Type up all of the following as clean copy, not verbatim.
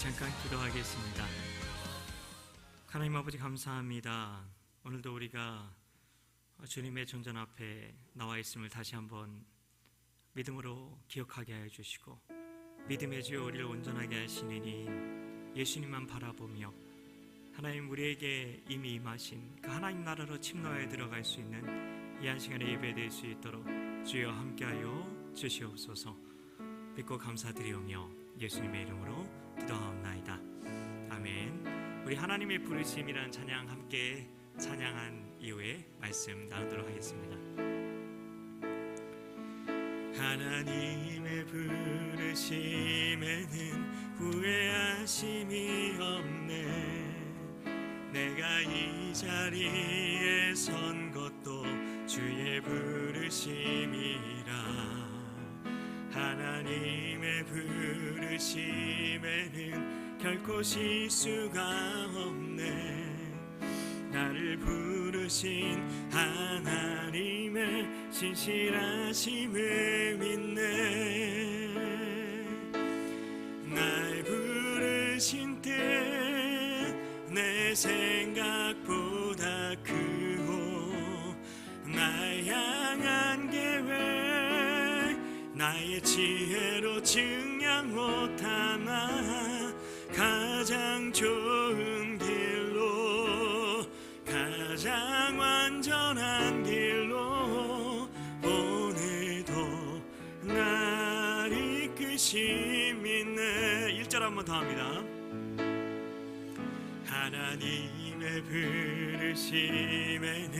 잠깐 기도하겠습니다. 하나님 아버지 감사합니다. 오늘도 우리가 주님의 존전 앞에 나와 있음을 다시 한번 믿음으로 기억하게 하여 주시고, 믿음의 주여 우리를 온전하게 하시느니 예수님만 바라보며 하나님 우리에게 이미 임하신 그 하나님 나라로 침노하여 들어갈 수 있는 이 한 시간에 예배될 수 있도록 주여 함께하여 주시옵소서. 믿고 감사드리오며 예수님의 이름으로 기도하옵나이다. 아멘. 우리 하나님의 부르심이란 찬양 함께 찬양한 이후에 말씀 나누도록 하겠습니다. 하나님의 부르심에는 후회하심이 없네. 내가 이 자리에 선 것도 주의 부르심이라. 하나님의 부르심에는 결코 실수가 없네. 나를 부르신 하나님의 신실하심을 믿네. 날 부르신 뜻 내 생각보다 크고, 날 향한 계획 나의 지혜로 증량 못하나. 가장 좋은 길로, 가장 완전한 길로 오늘도 날 이끄심이네. 1절 한번 더 합니다. 하나님의 부르심에는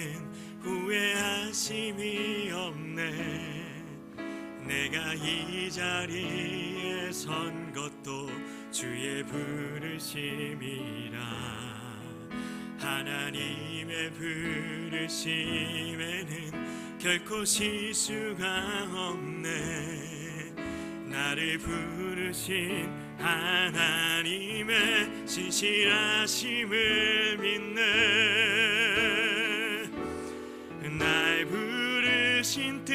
후회하심이 없네. 내가 이 자리에 선 것도 주의 부르심이라. 하나님의 부르심에는 결코 실수가 없네. 나를 부르신 하나님의 신실하심을 믿네. 날 부르신 뜻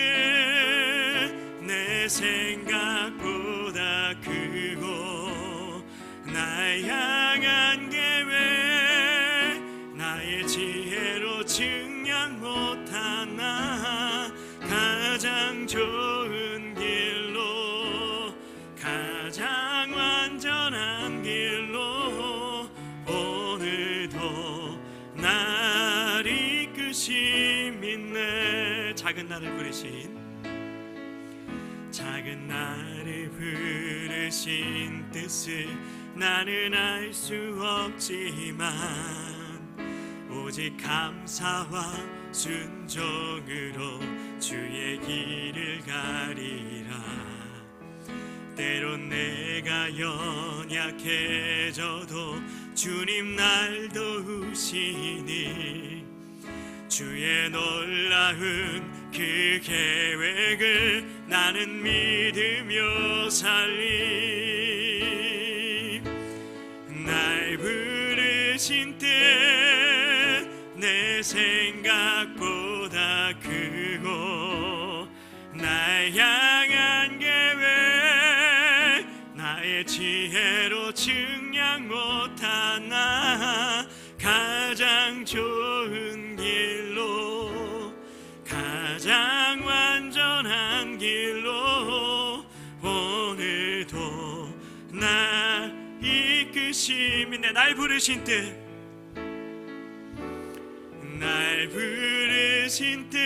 내 생각보다 크고, 날 향한 계획 나의 지혜로 증량 못하나. 가장 좋은 길로, 가장 완전한 길로 오늘도 날 이끄심 있네. 작은 나를 부르신, 작은 나를 부르신 뜻을 나는 알 수 없지만, 오직 감사와 순종으로 주의 길을 가리라. 때론 내가 연약해져도 주님 날 도우시니, 주의 놀라운 그 계획을 나는 믿으며 살림. 날 부르신 뜻 내 생각보다 크고, 날 향한 계획 나의 지혜로 증량 못하나. 가장 좋은 길로, 가장 완전한 길로 오늘도 날 이끄심이네. 날 부르신 뜻, 날 부르신 뜻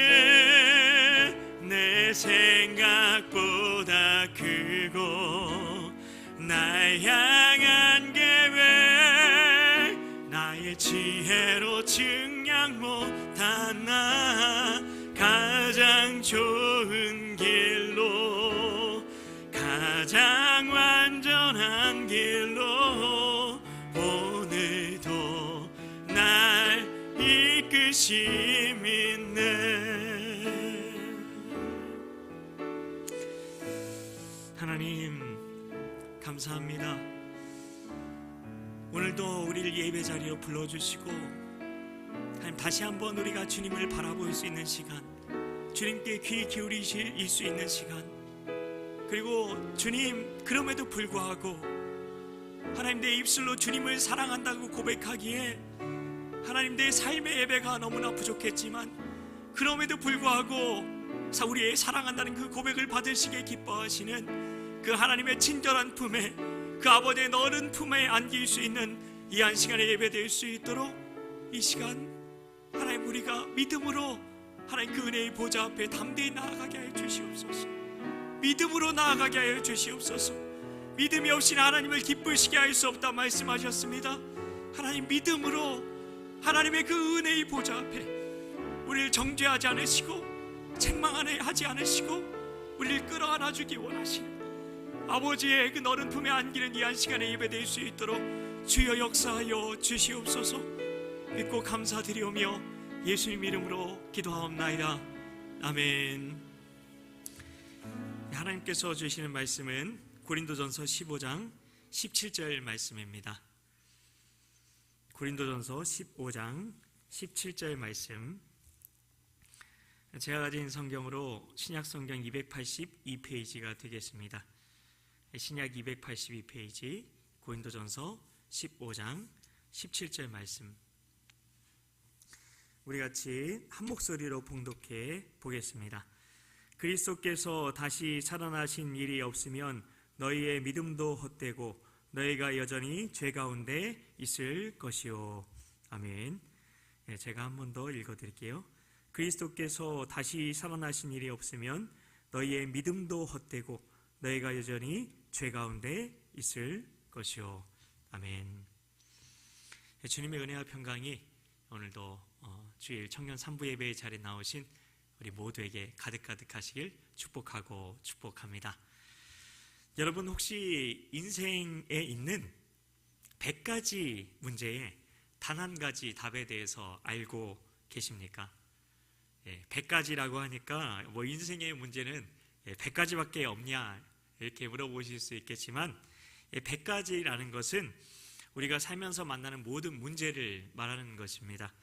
내 생각보다 크고, 날 향한 계획 나의 지혜로 증량 못하나. 가장 좋은 길로, 가장 완전한 길로 오늘도 날 이끄심 있네. 하나님 감사합니다. 오늘도 우리를 예배 자리로 불러주시고, 하나님 다시 한번 우리가 주님을 바라볼 수 있는 시간, 주님께 귀 기울이실 수 있는 시간, 그리고 주님 그럼에도 불구하고 하나님 내 입술로 주님을 사랑한다고 고백하기에 하나님 내 삶의 예배가 너무나 부족했지만 그럼에도 불구하고 우리의 사랑한다는 그 고백을 받으시기에 기뻐하시는 그 하나님의 친절한 품에, 그 아버지의 너른 품에 안길 수 있는 이 한 시간에 예배될 수 있도록 이 시간 하나님 우리가 믿음으로 하나님 그 은혜의 보좌 앞에 담대히 나아가게 하여 주시옵소서. 믿음으로 나아가게 하여 주시옵소서. 믿음이 없이는 하나님을 기쁘시게 할 수 없다 말씀하셨습니다. 하나님 믿음으로 하나님의 그 은혜의 보좌 앞에 우리를 정죄하지 않으시고 책망하지 않으시고 우리를 끌어안아 주기 원하시는 아버지의 그 너른 품에 안기는 이 한 시간에 예배될 수 있도록 주여 역사하여 주시옵소서. 믿고 감사드리오며 예수님 이름으로 기도하옵나이다. 아멘. 하나님께서 주시는 말씀은 고린도전서 15장 17절 말씀입니다. 고린도전서 15장 17절 말씀, 제가 가진 성경으로 신약성경 282페이지가 되겠습니다. 신약 282페이지 고린도전서 15장 17절 말씀, 우리 같이 한 목소리로 봉독해 보겠습니다. 그리스도께서 다시 살아나신 일이 없으면 너희의 믿음도 헛되고 너희가 여전히 죄 가운데 있을 것이요. 아멘. 제가 한 번 더 읽어드릴게요. 그리스도께서 다시 살아나신 일이 없으면 너희의 믿음도 헛되고 너희가 여전히 죄 가운데 있을 것이요. 아멘. 주님의 은혜와 평강이 오늘도 주일 청년 3부 예배의 자리에 나오신 우리 모두에게 가득가득하시길 축복하고 축복합니다. 여러분 혹시 인생에 있는 100가지 문제에 단 한 가지 답에 대해서 알고 계십니까? 100가지라고 하니까 뭐 인생의 문제는 100가지밖에 없냐 이렇게 물어보실 수 있겠지만 100가지라는 것은 우리가 살면서 만나는 모든 문제를 말하는 것입니다.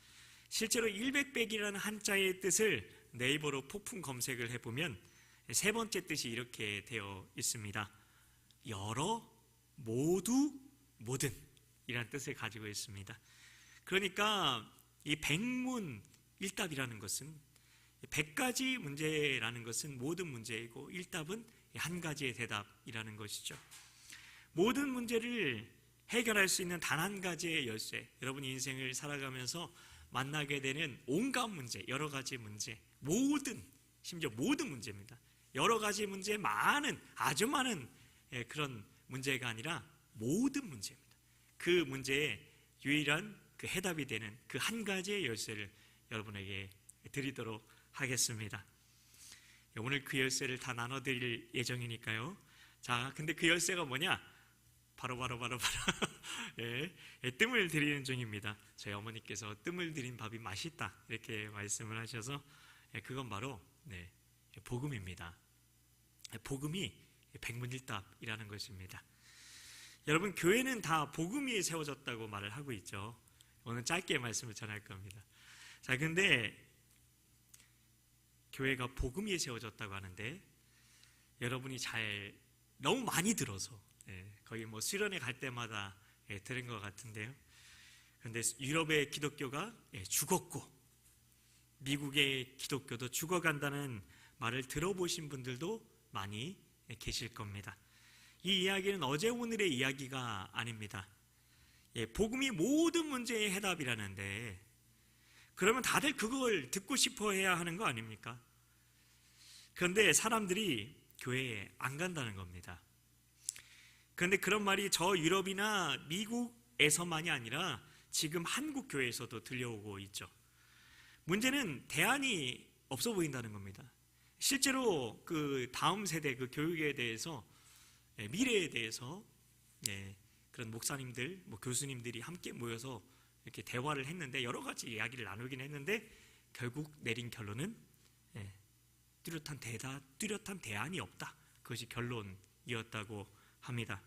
실제로 100백이라는 한자의 뜻을 네이버로 폭풍 검색을 해보면 세 번째 뜻이 이렇게 되어 있습니다. 여러, 모두, 모든 이라는 뜻을 가지고 있습니다. 그러니까 이 백문일답이라는 것은 100가지 문제라는 것은 모든 문제이고 일답은 한 가지의 대답이라는 것이죠. 모든 문제를 해결할 수 있는 단 한 가지의 열쇠, 여러분 인생을 살아가면서 만나게 되는 온갖 문제, 여러 가지 문제, 심지어 모든 문제입니다. 여러 가지 문제, 아주 많은 그런 문제가 아니라 모든 문제입니다. 그 문제에 유일한 그 해답이 되는 그 한 가지의 열쇠를 여러분에게 드리도록 하겠습니다. 오늘 그 열쇠를 다 나눠드릴 예정이니까요. 자, 근데 그 열쇠가 뭐냐? 바로 뜸을 들이는 중입니다. 저희 어머니께서 뜸을 들인 밥이 맛있다 이렇게 말씀을 하셔서 그건 바로 복음입니다. 복음이 백문일답이라는 것입니다. 여러분 교회는 다 복음 위에 세워졌다고 말을 하고 있죠. 오늘 짧게 말씀을 전할 겁니다. 자, 근데 교회가 복음 위에 세워졌다고 하는데 여러분이 너무 많이 들어서 거의 뭐 수련회 갈 때마다 들은 것 같은데요. 그런데 유럽의 기독교가 죽었고 미국의 기독교도 죽어간다는 말을 들어보신 분들도 많이 계실 겁니다. 이 이야기는 어제 오늘의 이야기가 아닙니다. 복음이 모든 문제의 해답이라는데 그러면 다들 그걸 듣고 싶어 해야 하는 거 아닙니까? 그런데 사람들이 교회에 안 간다는 겁니다. 그런데 그런 말이 저 유럽이나 미국에서만이 아니라 지금 한국 교회에서도 들려오고 있죠. 문제는 대안이 없어 보인다는 겁니다. 실제로 그 다음 세대 그 교육에 대해서 미래에 대해서 그런 목사님들, 교수님들이 함께 모여서 이렇게 대화를 했는데 여러 가지 이야기를 나누긴 했는데 결국 내린 결론은 뚜렷한 대안이 없다. 그것이 결론이었다고 합니다.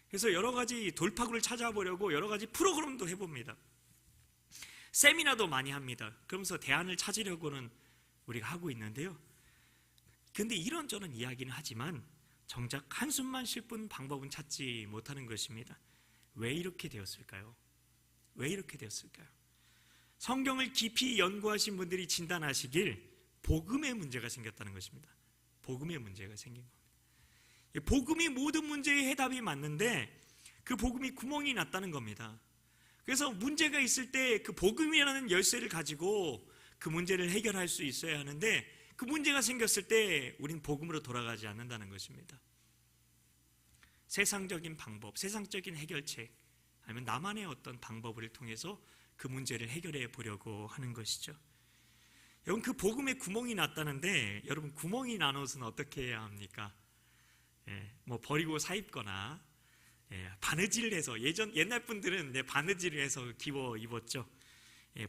그래서 여러 가지 돌파구를 찾아보려고 여러 가지 프로그램도 해봅니다. 세미나도 많이 합니다. 그러면서 대안을 찾으려고는 우리가 하고 있는데요. 근데 이런저런 이야기는 하지만 정작 한숨만 쉴 뿐 방법은 찾지 못하는 것입니다. 왜 이렇게 되었을까요? 왜 이렇게 되었을까요? 성경을 깊이 연구하신 분들이 진단하시길 복음의 문제가 생겼다는 것입니다. 복음의 문제가 생긴 겁니다. 복음이 모든 문제의 해답이 맞는데 그 복음이 구멍이 났다는 겁니다. 그래서 문제가 있을 때 그 복음이라는 열쇠를 가지고 그 문제를 해결할 수 있어야 하는데 그 문제가 생겼을 때 우린 복음으로 돌아가지 않는다는 것입니다. 세상적인 방법, 세상적인 해결책 아니면 나만의 어떤 방법을 통해서 그 문제를 해결해 보려고 하는 것이죠. 여러분, 그 복음에 구멍이 났다는데 여러분, 구멍이 난 옷은 어떻게 해야 합니까? 뭐 버리고 사입거나 바느질을 해서 옛날 분들은 바느질을 해서 기워 입었죠.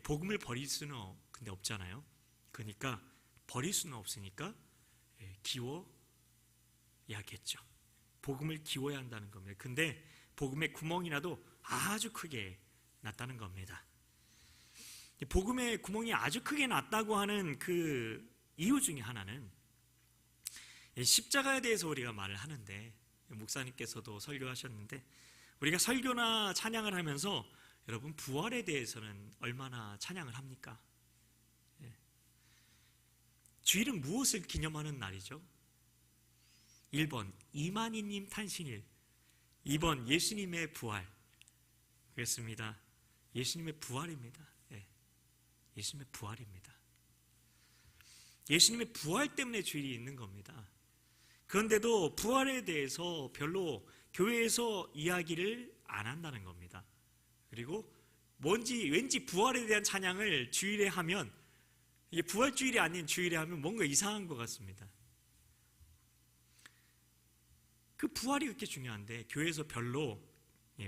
복음을 버릴 수는 근데 없잖아요. 그러니까 버릴 수는 없으니까 기워야겠죠. 복음을 기워야 한다는 겁니다. 근데 복음에 구멍이 나도 아주 크게 났다는 겁니다. 복음에 구멍이 아주 크게 났다고 하는 그 이유 중에 하나는 십자가에 대해서 우리가 말을 하는데, 목사님께서도 설교하셨는데, 우리가 설교나 찬양을 하면서 여러분, 부활에 대해서는 얼마나 찬양을 합니까? 주일은 무엇을 기념하는 날이죠? 1번 이만희님 탄신일, 2번 예수님의 부활. 그렇습니다. 예수님의 부활입니다. 예수님의 부활입니다. 예수님의 부활 때문에 주일이 있는 겁니다. 그런데도 부활에 대해서 별로 교회에서 이야기를 안 한다는 겁니다. 그리고 왠지 부활에 대한 찬양을 주일에 하면, 이게 부활주일이 아닌 주일에 하면 뭔가 이상한 것 같습니다. 그 부활이 그렇게 중요한데 교회에서 별로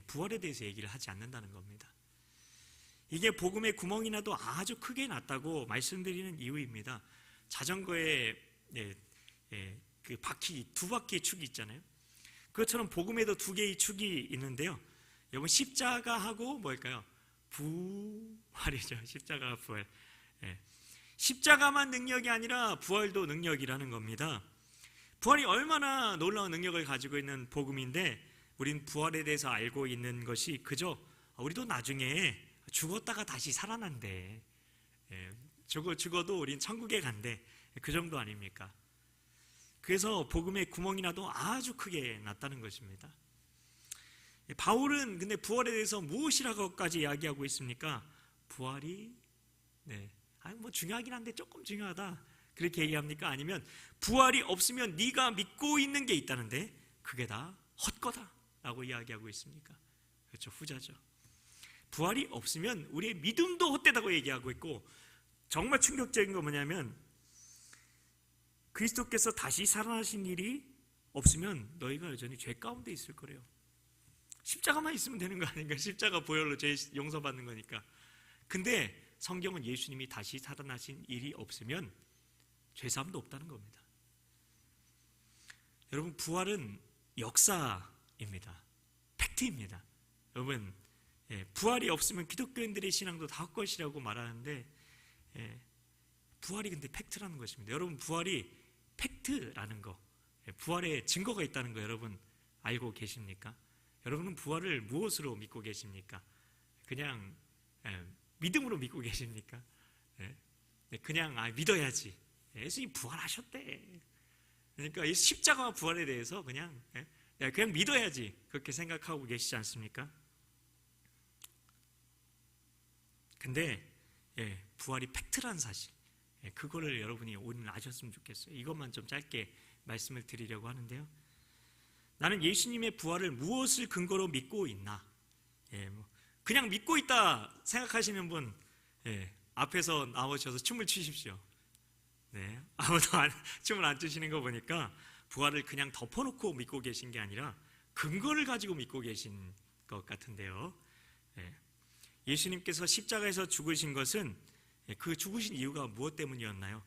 부활에 대해서 얘기를 하지 않는다는 겁니다. 이게 복음의 구멍이 나도 아주 크게 났다고 말씀드리는 이유입니다. 자전거에 그 바퀴, 두 바퀴의 축이 있잖아요. 그것처럼 복음에도 두 개의 축이 있는데요. 여러분, 십자가하고 뭘까요? 부활이죠. 십자가와 부활. 십자가만 능력이 아니라 부활도 능력이라는 겁니다. 부활이 얼마나 놀라운 능력을 가지고 있는 복음인데, 우린 부활에 대해서 알고 있는 것이 그저 우리도 나중에 죽었다가 다시 살아난대, 죽어도 우린 천국에 간대, 그 정도 아닙니까? 그래서 복음의 구멍이 나도 아주 크게 났다는 것입니다. 바울은 근데 부활에 대해서 무엇이라고까지 이야기하고 있습니까? 부활이 뭐 중요하긴 한데 조금 중요하다, 그렇게 얘기합니까? 아니면 부활이 없으면 네가 믿고 있는 게 있다는데 그게 다 헛거다 라고 이야기하고 있습니까? 그렇죠, 후자죠. 부활이 없으면 우리의 믿음도 헛되다고 얘기하고 있고, 정말 충격적인 건 뭐냐면 그리스도께서 다시 살아나신 일이 없으면 너희가 여전히 죄 가운데 있을 거래요. 십자가만 있으면 되는 거 아닌가? 십자가 보혈로 죄 용서받는 거니까. 근데 성경은 예수님이 다시 살아나신 일이 없으면 죄사함도 없다는 겁니다. 여러분, 부활은 역사입니다. 팩트입니다. 여러분, 부활이 없으면 기독교인들의 신앙도 다 헛것이라고 말하는데, 부활이 근데 팩트라는 것입니다. 여러분, 부활이 팩트라는 거, 부활에 증거가 있다는 거 여러분 알고 계십니까? 여러분은 부활을 무엇으로 믿고 계십니까? 그냥 믿음으로 믿고 계십니까? 그냥 믿어야지, 예수님이 부활하셨대, 그러니까 이 십자가와 부활에 대해서 그냥 믿어야지, 그렇게 생각하고 계시지 않습니까? 근데 부활이 팩트라는 사실, 그거를 여러분이 오늘 아셨으면 좋겠어요. 이것만 좀 짧게 말씀을 드리려고 하는데요. 나는 예수님의 부활을 무엇을 근거로 믿고 있나? 그냥 믿고 있다 생각하시는 분, 앞에서 나오셔서 춤을 추십시오. 아무도 춤을 안 추시는 거 보니까 부활을 그냥 덮어놓고 믿고 계신 게 아니라 근거를 가지고 믿고 계신 것 같은데요. 예수님께서 십자가에서 죽으신 것은 그 죽으신 이유가 무엇 때문이었나요?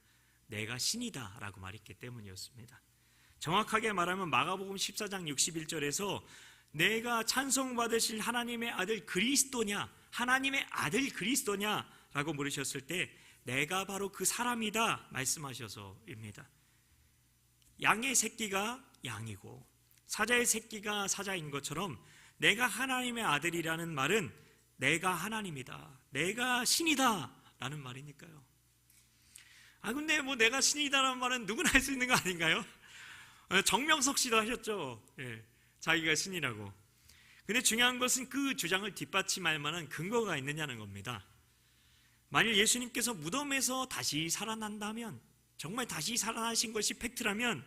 내가 신이다 라고 말했기 때문이었습니다. 정확하게 말하면 마가복음 14장 61절에서 내가 찬송받으실 하나님의 아들 그리스도냐, 하나님의 아들 그리스도냐 라고 물으셨을 때 내가 바로 그 사람이다 말씀하셔서입니다. 양의 새끼가 양이고 사자의 새끼가 사자인 것처럼 내가 하나님의 아들이라는 말은 내가 하나님이다, 내가 신이다 라는 말이니까요. 근데 뭐 내가 신이다라는 말은 누구나 할 수 있는 거 아닌가요? 정명석 씨도 하셨죠. 자기가 신이라고. 근데 중요한 것은 그 주장을 뒷받침할 만한 근거가 있느냐는 겁니다. 만일 예수님께서 무덤에서 다시 살아난다면, 정말 다시 살아나신 것이 팩트라면,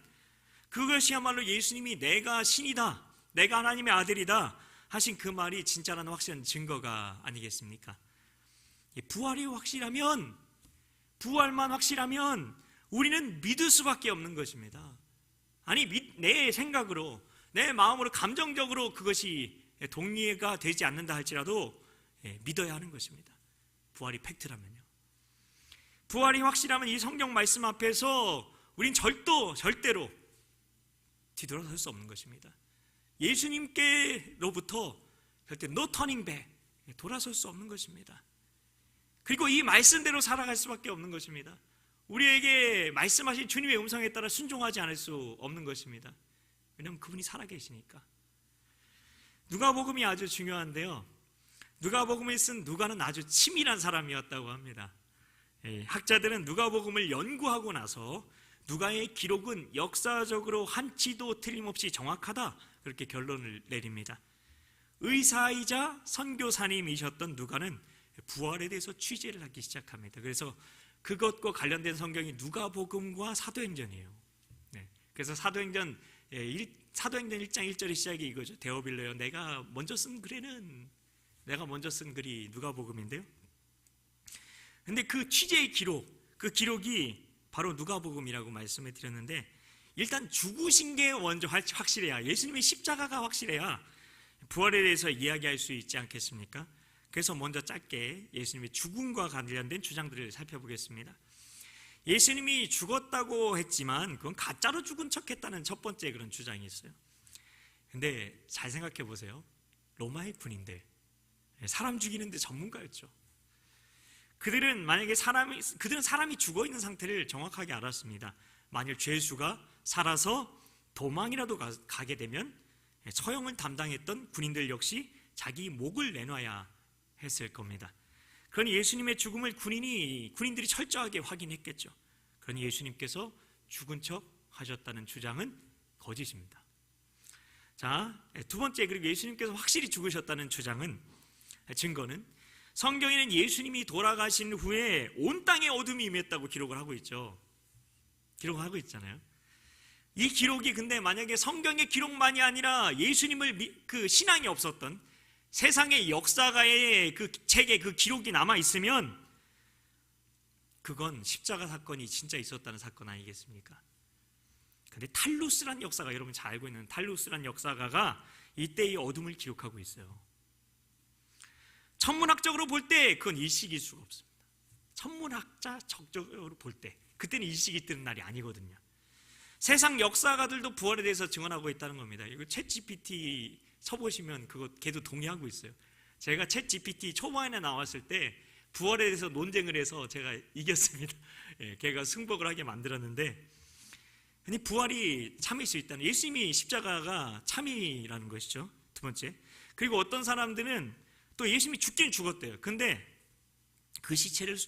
그것이야말로 예수님이 내가 신이다, 내가 하나님의 아들이다 하신 그 말이 진짜라는 확실한 증거가 아니겠습니까? 부활이 확실하면, 부활만 확실하면 우리는 믿을 수밖에 없는 것입니다. 아니, 내 생각으로, 내 마음으로, 감정적으로 그것이 동의가 되지 않는다 할지라도 믿어야 하는 것입니다. 부활이 팩트라면요. 부활이 확실하면 이 성경 말씀 앞에서 우린 절대로 뒤돌아설 수 없는 것입니다. 예수님께로부터 절대 no turning back, 돌아설 수 없는 것입니다. 그리고 이 말씀대로 살아갈 수밖에 없는 것입니다. 우리에게 말씀하신 주님의 음성에 따라 순종하지 않을 수 없는 것입니다. 왜냐하면 그분이 살아계시니까. 누가복음이 아주 중요한데요, 누가복음을 쓴 누가는 아주 치밀한 사람이었다고 합니다. 학자들은 누가복음을 연구하고 나서 누가의 기록은 역사적으로 한치도 틀림없이 정확하다, 그렇게 결론을 내립니다. 의사이자 선교사님이셨던 누가는 부활에 대해서 취재를 하기 시작합니다. 그래서 그것과 관련된 성경이 누가복음과 사도행전이에요. 그래서 사도행전 1장 1절의 시작이 이거죠. 데오빌로여, 내가 먼저 쓴 글이 누가복음인데요. 근데 그 취재의 기록, 그 기록이 바로 누가복음이라고 말씀을 드렸는데, 일단 죽으신 게 먼저 확실해야, 예수님의 십자가가 확실해야 부활에 대해서 이야기할 수 있지 않겠습니까? 그래서 먼저 짧게 예수님의 죽음과 관련된 주장들을 살펴보겠습니다. 예수님이 죽었다고 했지만 그건 가짜로 죽은 척했다는 첫 번째 그런 주장이 있어요. 근데 잘 생각해 보세요. 로마의 군인들, 사람 죽이는데 전문가였죠. 그들은 사람이 죽어 있는 상태를 정확하게 알았습니다. 만일 죄수가 살아서 도망이라도 가게 되면 처형을 담당했던 군인들 역시 자기 목을 내놔야 했을 겁니다. 그러니 예수님의 죽음을 군인들이 철저하게 확인했겠죠. 그러니 예수님께서 죽은 척 하셨다는 주장은 거짓입니다. 자, 두 번째, 그리고 예수님께서 확실히 죽으셨다는 증거는 성경에는 예수님이 돌아가신 후에 온 땅에 어둠이 임했다고 기록을 하고 있죠. 기록하고 있잖아요. 이 기록이 근데 만약에 성경의 기록만이 아니라 예수님을 신앙이 없었던 세상의 역사가의 그 책에 그 기록이 남아 있으면 그건 십자가 사건이 진짜 있었다는 사건 아니겠습니까? 근데 탈루스란 역사가, 여러분 잘 알고 있는 탈루스란 역사가가 이때의 어둠을 기록하고 있어요. 천문학적으로 볼 때 그건 일식일 수가 없습니다. 천문학자 적적으로 볼 때 그때는 일식이 뜨는 날이 아니거든요. 세상 역사가들도 부활에 대해서 증언하고 있다는 겁니다. 이거 챗GPT 쳐보시면 걔도 동의하고 있어요. 제가 챗GPT 초반에 나왔을 때 부활에 대해서 논쟁을 해서 제가 이겼습니다. 걔가 승복을 하게 만들었는데, 근데 부활이 참일 수 있다는, 예수님이 십자가가 참이라는 것이죠. 두 번째. 그리고 어떤 사람들은 또 예수님이 죽긴 죽었대요. 근데 그 시체를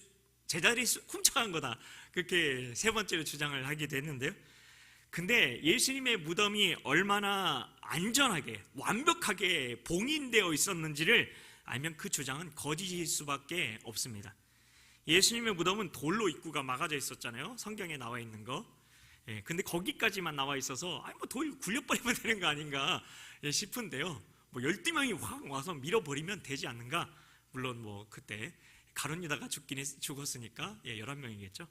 제자리에 훔쳐간 거다, 그렇게 세 번째로 주장을 하게 됐는데요. 근데 예수님의 무덤이 얼마나 안전하게 완벽하게 봉인되어 있었는지를 알면 그 주장은 거짓일 수밖에 없습니다. 예수님의 무덤은 돌로 입구가 막아져 있었잖아요. 성경에 나와 있는 거. 근데 거기까지만 나와 있어서 돌 굴려버리면 되는 거 아닌가 싶은데요. 12명이 확 와서 밀어버리면 되지 않는가? 물론 그때 가룟 유다가 죽었으니까 11명이겠죠.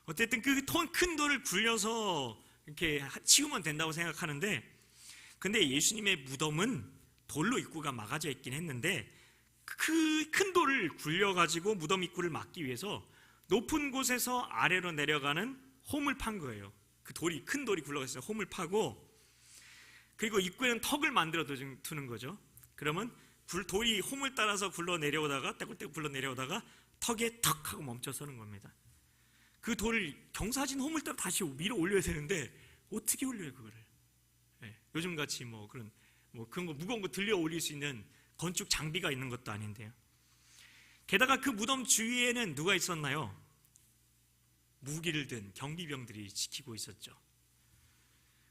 어쨌든 그 큰 돌을 굴려서 이렇게 치우면 된다고 생각하는데, 근데 예수님의 무덤은 돌로 입구가 막아져 있긴 했는데 그 큰 돌을 굴려가지고 무덤 입구를 막기 위해서 높은 곳에서 아래로 내려가는 홈을 판 거예요. 큰 돌이 굴러가서 홈을 파고, 그리고 입구에는 턱을 만들어 두는 거죠. 그러면 돌이 홈을 따라서 굴러 내려오다가 떼굴떼굴 굴러 내려오다가 턱에 턱 하고 멈춰 서는 겁니다. 그 돌을 경사진 홈을 따라 다시 밀어 올려야 되는데 어떻게 올려요 그거를? 요즘같이 그런 뭐 그런 거 무거운 거 들려 올릴 수 있는 건축 장비가 있는 것도 아닌데요. 게다가 그 무덤 주위에는 누가 있었나요? 무기를 든 경비병들이 지키고 있었죠.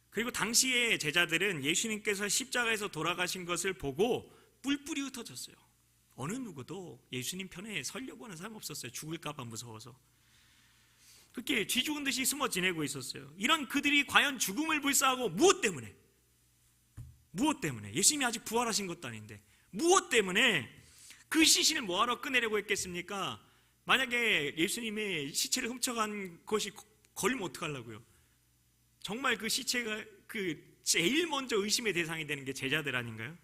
그리고 당시의 제자들은 예수님께서 십자가에서 돌아가신 것을 보고 뿔뿔이 흩어졌어요. 어느 누구도 예수님 편에 서려고 하는 사람 없었어요. 죽을까 봐 무서워서. 그렇게 쥐 죽은 듯이 숨어 지내고 있었어요. 이런 그들이 과연 죽음을 불사하고 무엇 때문에? 예수님이 아직 부활하신 것도 아닌데 무엇 때문에 그 시신을 뭐하러 꺼내려고 했겠습니까? 만약에 예수님의 시체를 훔쳐간 것이 걸리면 어떡하려고요? 정말 그 시체가 제일 먼저 의심의 대상이 되는 게 제자들 아닌가요?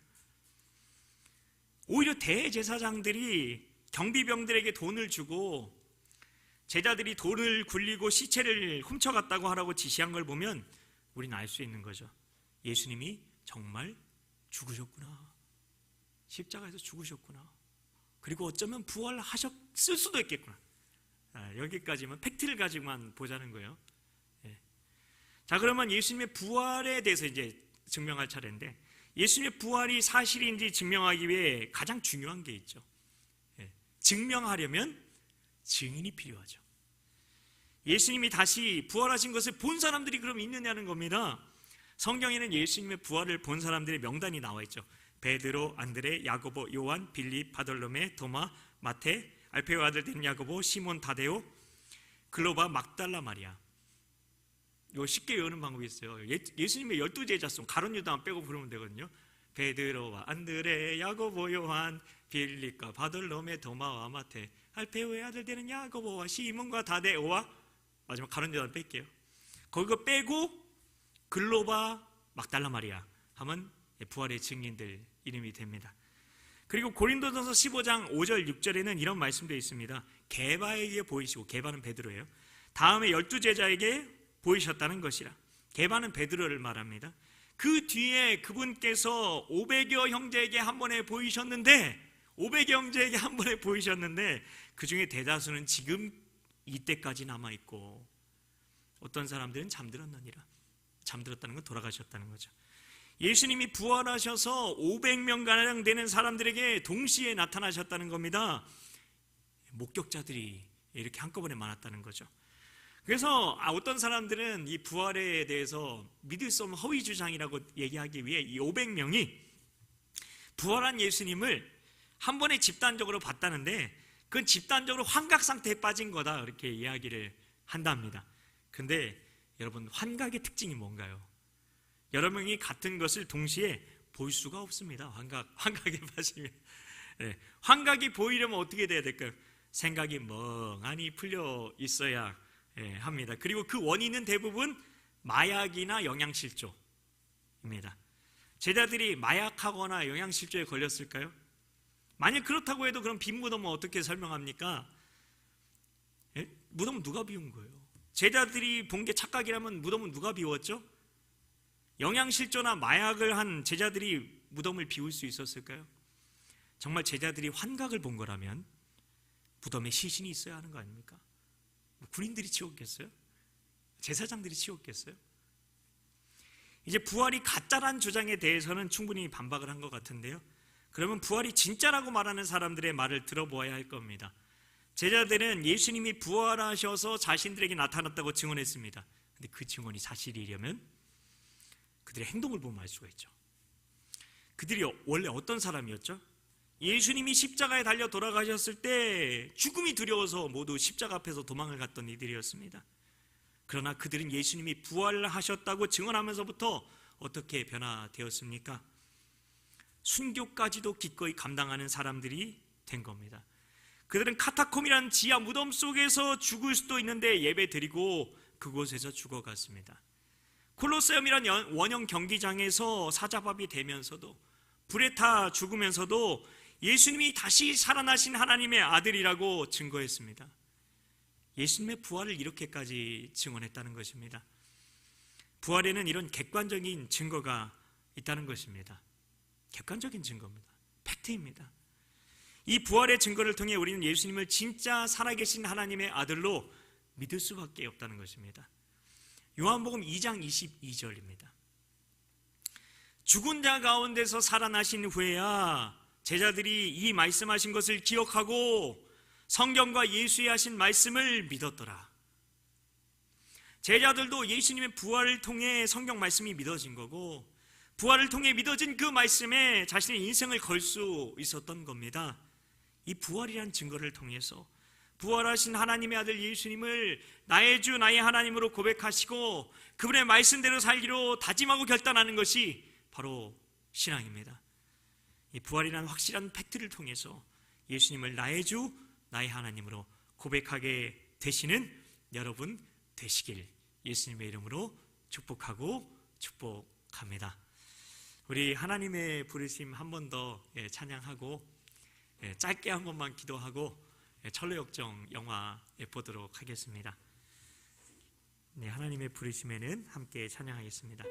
오히려 대제사장들이 경비병들에게 돈을 주고 제자들이 돈을 굴리고 시체를 훔쳐갔다고 하라고 지시한 걸 보면 우리는 알 수 있는 거죠. 예수님이 정말 죽으셨구나. 십자가에서 죽으셨구나. 그리고 어쩌면 부활하셨을 수도 있겠구나. 여기까지만 팩트를 가지고만 보자는 거예요. 자, 그러면 예수님의 부활에 대해서 이제 증명할 차례인데, 예수님의 부활이 사실인지 증명하기 위해 가장 중요한 게 있죠. 증명하려면 증인이 필요하죠. 예수님이 다시 부활하신 것을 본 사람들이 그럼 있느냐는 겁니다. 성경에는 예수님의 부활을 본 사람들의 명단이 나와 있죠. 베드로, 안드레, 야고보, 요한, 빌립, 바돌로메, 도마, 마테, 알페오의 아들 된 야고보, 시몬, 다데오, 글로바, 막달라 마리아. 이거 쉽게 외우는 방법이 있어요. 예수님의 12제자송 가룟 유다만 빼고 부르면 되거든요. 베드로와 안드레, 야고보, 요한, 빌립과 바돌로메, 도마와 마테, 알페오의 아들 되는 야고보와 시몬과 다데오와 마지막 가룟 유다만 뺄게요. 거기서 빼고 글로바, 막달라 마리아 하면 부활의 증인들 이름이 됩니다. 그리고 고린도전서 15장 5절 6절에는 이런 말씀도 있습니다. 게바에게 보이시고, 게바는 베드로예요. 다음에 12제자에게 보이셨다는 것이라. 게바는 베드로를 말합니다. 그 뒤에 그분께서 500여 형제에게 한 번에 보이셨는데, 500여 형제에게 한 번에 보이셨는데 그 중에 대다수는 지금 이때까지 남아있고, 어떤 사람들은 잠들었느니라. 잠들었다는 건 돌아가셨다는 거죠. 예수님이 부활하셔서 500명가량 되는 사람들에게 동시에 나타나셨다는 겁니다. 목격자들이 이렇게 한꺼번에 많았다는 거죠. 그래서 어떤 사람들은 이 부활에 대해서 믿을 수 없는 허위 주장이라고 얘기하기 위해 이 500명이 부활한 예수님을 한 번에 집단적으로 봤다는데, 그건 집단적으로 환각 상태에 빠진 거다, 이렇게 이야기를 한답니다. 근데 여러분, 환각의 특징이 뭔가요? 여러 명이 같은 것을 동시에 볼 수가 없습니다. 환각에 빠지면. 환각이 보이려면 어떻게 돼야 될까요? 생각이 멍하니 풀려 있어야 합니다. 그리고 그 원인은 대부분 마약이나 영양실조입니다. 제자들이 마약하거나 영양실조에 걸렸을까요? 만약 그렇다고 해도 그럼 빈 무덤은 어떻게 설명합니까? 무덤은 누가 비운 거예요? 제자들이 본 게 착각이라면 무덤은 누가 비웠죠? 영양실조나 마약을 한 제자들이 무덤을 비울 수 있었을까요? 정말 제자들이 환각을 본 거라면 무덤에 시신이 있어야 하는 거 아닙니까? 군인들이 치웠겠어요? 제사장들이 치웠겠어요? 이제 부활이 가짜란 주장에 대해서는 충분히 반박을 한 것 같은데요. 그러면 부활이 진짜라고 말하는 사람들의 말을 들어보아야 할 겁니다. 제자들은 예수님이 부활하셔서 자신들에게 나타났다고 증언했습니다. 근데 그 증언이 사실이려면 그들의 행동을 보면 알 수가 있죠. 그들이 원래 어떤 사람이었죠? 예수님이 십자가에 달려 돌아가셨을 때 죽음이 두려워서 모두 십자가 앞에서 도망을 갔던 이들이었습니다. 그러나 그들은 예수님이 부활하셨다고 증언하면서부터 어떻게 변화되었습니까? 순교까지도 기꺼이 감당하는 사람들이 된 겁니다. 그들은 카타콤이라는 지하 무덤 속에서 죽을 수도 있는데 예배드리고 그곳에서 죽어갔습니다. 콜로세움이라는 원형 경기장에서 사자밥이 되면서도, 불에 타 죽으면서도 예수님이 다시 살아나신 하나님의 아들이라고 증거했습니다. 예수님의 부활을 이렇게까지 증언했다는 것입니다. 부활에는 이런 객관적인 증거가 있다는 것입니다. 객관적인 증거입니다. 팩트입니다. 이 부활의 증거를 통해 우리는 예수님을 진짜 살아계신 하나님의 아들로 믿을 수밖에 없다는 것입니다. 요한복음 2장 22절입니다. 죽은 자 가운데서 살아나신 후에야 제자들이 이 말씀하신 것을 기억하고 성경과 예수의 하신 말씀을 믿었더라. 제자들도 예수님의 부활을 통해 성경 말씀이 믿어진 거고, 부활을 통해 믿어진 그 말씀에 자신의 인생을 걸 수 있었던 겁니다. 이 부활이란 증거를 통해서 부활하신 하나님의 아들 예수님을 나의 주 나의 하나님으로 고백하시고 그분의 말씀대로 살기로 다짐하고 결단하는 것이 바로 신앙입니다. 이 부활이란 확실한 팩트를 통해서 예수님을 나의 주 나의 하나님으로 고백하게 되시는 여러분 되시길 예수님의 이름으로 축복하고 축복합니다. 우리 하나님의 부르심 한 번 더 찬양하고 짧게 한 번만 기도하고 철로역정 영화 보도록 하겠습니다. 네, 하나님의 부르심에는 함께 찬양하겠습니다.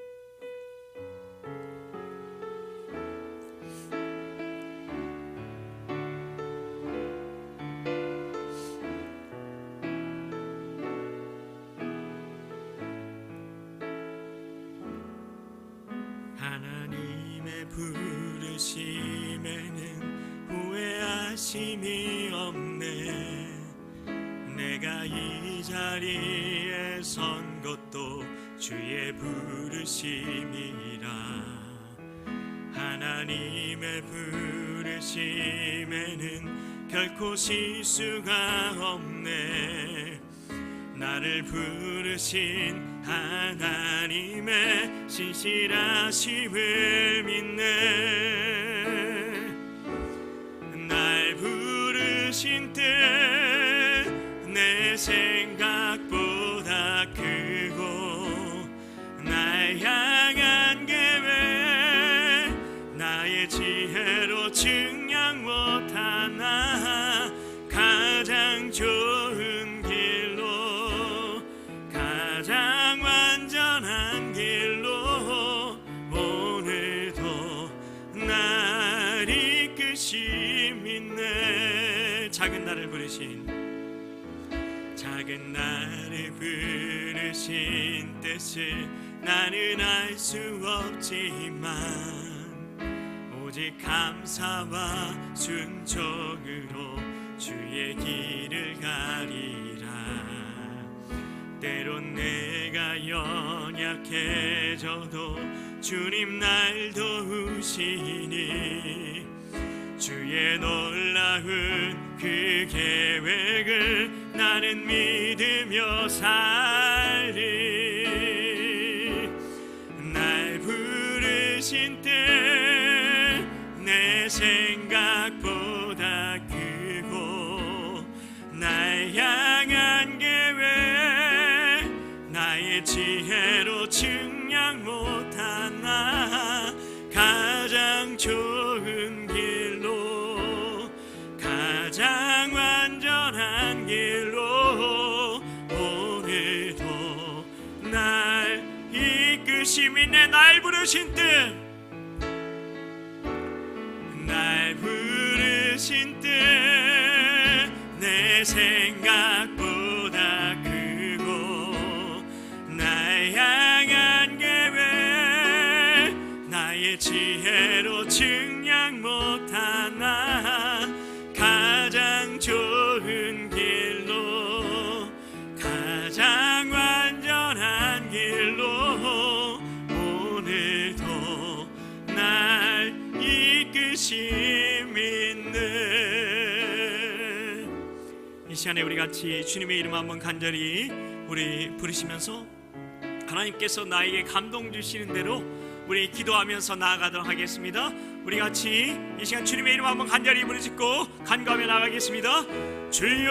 하나님의 부르심에는 후회하심이 없네. 내가 이 자리에 선 것도 주의 부르심이라. 하나님의 부르심에는 결코 실수가 없네. 나를 부르신 하나님의 신실하심을 믿네. 날 부르신 뜻 내 생각보다 크고, 날 향한 계획 나의 지혜로 측량 못하나 가장 좋은 길로, 가장 완전한 길로 오늘도 날 이끄시 믿네. 작은 나를 부르신 뜻을 나는 알 수 없지만 오직 감사와 순종으로 주의 길을 가리라. 때론 내가 연약해져도 주님 날 도우시니 주의 놀라운 그 계획을 나는 믿으며 살리. 날 부르신 뜻 내 생각보다 크고, 날 향한 계획 나의 지혜로 측량 못하나 가장 좋은 길로, 가장 완전한 길로 오늘도 날 이끄심이 내 날 부르신 뜻, 날 부르신 뜻 내 생각보다 크고, 날 향한 계획 나의 지혜로 측량 못하나 가장 좋은 길로, 가장 완전한 길로 오늘도 날 이끄시 믿네. 이 시간에 우리 같이 주님의 이름 한번 간절히 우리 부르시면서 하나님께서 나에게 감동 주시는 대로 우리 기도하면서 나아가도록 하겠습니다. 우리 같이 이 시간 주님의 이름 한번 간절히 부르짖고 간구하며 나가겠습니다. 주여,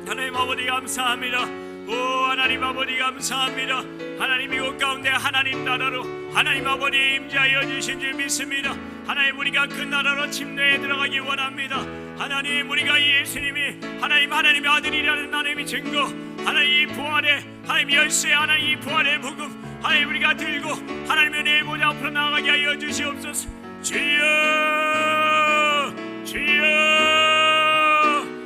하나님 아버지 감사합니다. 오 하나님 아버지 감사합니다. 하나님 이곳 가운데 하나님 나라로 하나님 아버지 임재하여 주신 줄 믿습니다. 하나님 우리가 그 나라로 침례에 들어가기 원합니다. 하나님 우리가 예수님이 하나님의 아들이라는 하나님의 증거, 하나님 이 부활의 하나님 열쇠, 하나님 이 부활의 복음 하나님 우리가 들고 하나님의 내 보좌 앞으로 나가게 하여 주시옵소서. 주여, 주여,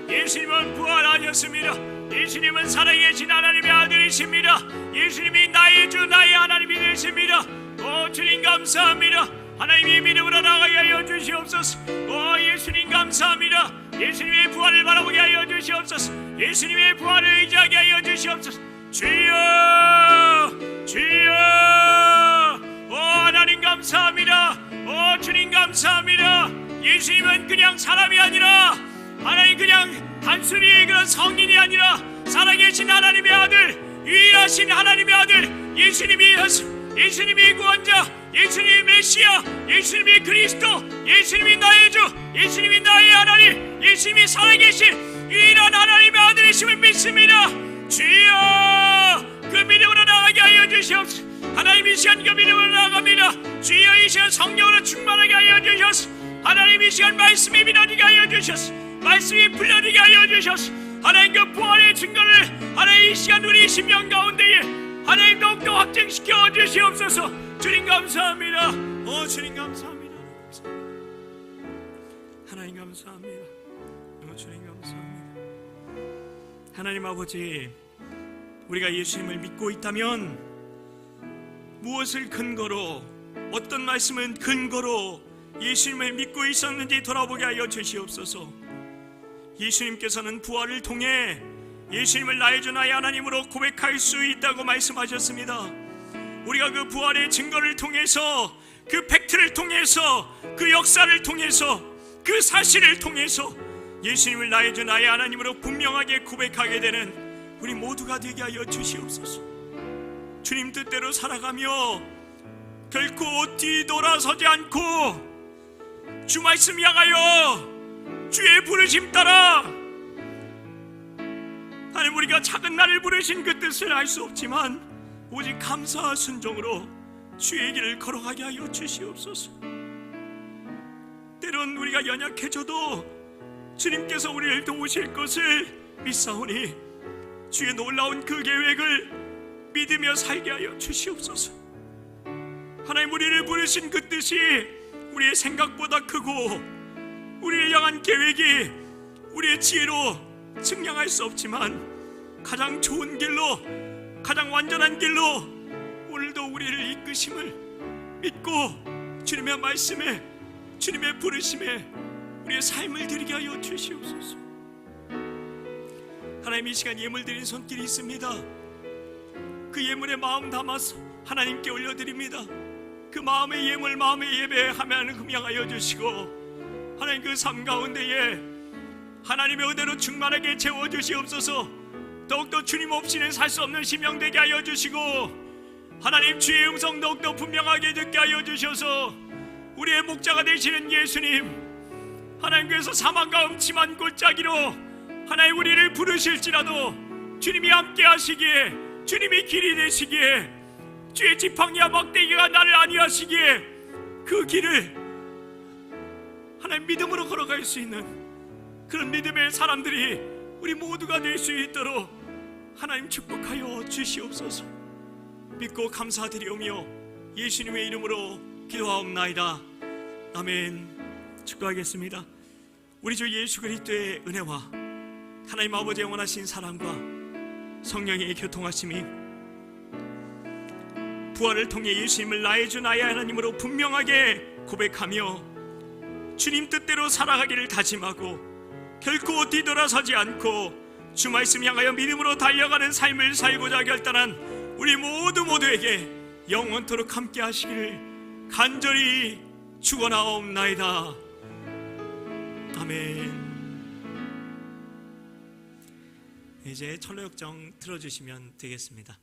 예수님은 부활하셨습니다. 예수님은 살아계신 하나님의 아들이십니다. 예수님이 나의 주 나의 하나님 힘이 되십니다. 주님 감사합니다. 하나님의 믿음으로 나가게 하여 주시옵소서. 예수님 감사합니다. 예수님의 부활을 바라보게 하여 주시옵소서. 예수님의 부활을 의지하게 하여 주시옵소서. 주여 주여 하나님 감사합니다. 주님 감사합니다. 예수님은 그냥 사람이 아니라 하나님 그냥 단순히 그런 성인이 아니라 살아계신 하나님의 아들, 유일하신 하나님의 아들 예수님이 구원자, 예수님이 메시아, 예수님이 그리스도, 예수님이 나의 주, 예수님이 나의 하나님, 예수님이 살아계신 유일한 하나님의 아들이심을 믿습니다. 주여 그 믿음으로 나가게 하여 주시옵소서. 하나님 이 시간 그 믿음으로 나아갑니다. 주여 이 시간 성령으로 충만하게 하여 주셔서 하나님 이 시간 말씀이 믿어지게 하여 주셔서 말씀이 풀려지게 하여 주셔서 하나님 그 부활의 증거를 하나님 이 시간 우리 심령 가운데에 하나님 더욱더 확증시켜 주시옵소서. 주님 감사합니다. 주님 감사합니다. 하나님 감사합니다. 주님 감사합니다. 하나님 아버지, 우리가 예수님을 믿고 있다면 무엇을 근거로, 어떤 말씀은 근거로 예수님을 믿고 있었는지 돌아보게 하여 주시옵소서. 예수님께서는 부활을 통해 예수님을 나의 주 나의 하나님으로 고백할 수 있다고 말씀하셨습니다. 우리가 그 부활의 증거를 통해서, 그 팩트를 통해서, 그 역사를 통해서, 그 사실을 통해서 예수님을 나의 주 나의 하나님으로 분명하게 고백하게 되는 우리 모두가 되게 하여 주시옵소서. 주님 뜻대로 살아가며 결코 뒤돌아서지 않고 주 말씀 향하여 주의 부르심 따라 하나님 우리가 작은 나를 부르신 그 뜻을 알 수 없지만 오직 감사와 순종으로 주의 길을 걸어가게 하여 주시옵소서. 때론 우리가 연약해져도 주님께서 우리를 도우실 것을 믿사오니 주의 놀라운 그 계획을 믿으며 살게 하여 주시옵소서. 하나님 우리를 부르신 그 뜻이 우리의 생각보다 크고 우리를 향한 계획이 우리의 지혜로 측량할 수 없지만 가장 좋은 길로, 가장 완전한 길로 오늘도 우리를 이끄심을 믿고 주님의 말씀에, 주님의 부르심에 우리의 삶을 드리게 하여 주시옵소서. 하나님 이 시간 예물 드린 손길이 있습니다. 그 예물에 마음 담아서 하나님께 올려드립니다. 그 마음의 예물, 마음의 예배 하나님 금양하여 주시고 하나님 그 삶 가운데에 하나님의 은혜로 충만하게 채워주시옵소서. 더욱더 주님 없이는 살 수 없는 심령 되게 하여 주시고 하나님 주의 음성 더욱더 분명하게 듣게 하여 주셔서 우리의 목자가 되시는 예수님, 하나님께서 사망과 음침한 골짜기로 하나님 우리를 부르실지라도 주님이 함께 하시기에, 주님이 길이 되시기에, 주의 지팡이와 막대기가 나를 안위하시기에 그 길을 하나님 믿음으로 걸어갈 수 있는 그런 믿음의 사람들이 우리 모두가 될 수 있도록 하나님 축복하여 주시옵소서. 믿고 감사드리오며 예수님의 이름으로 기도하옵나이다. 아멘. 축복하겠습니다. 우리 주 예수 그리스도의 은혜와 하나님 아버지의 원하신 사랑과 성령의 교통하심이 부활을 통해 예수님을 나의 주 나의 하나님으로 분명하게 고백하며 주님 뜻대로 살아가기를 다짐하고 결코 뒤돌아서지 않고 주 말씀 향하여 믿음으로 달려가는 삶을 살고자 결단한 우리 모두에게 영원토록 함께 하시기를 간절히 축원하옵나이다. 아멘. 이제 철로역정 틀어주시면 되겠습니다.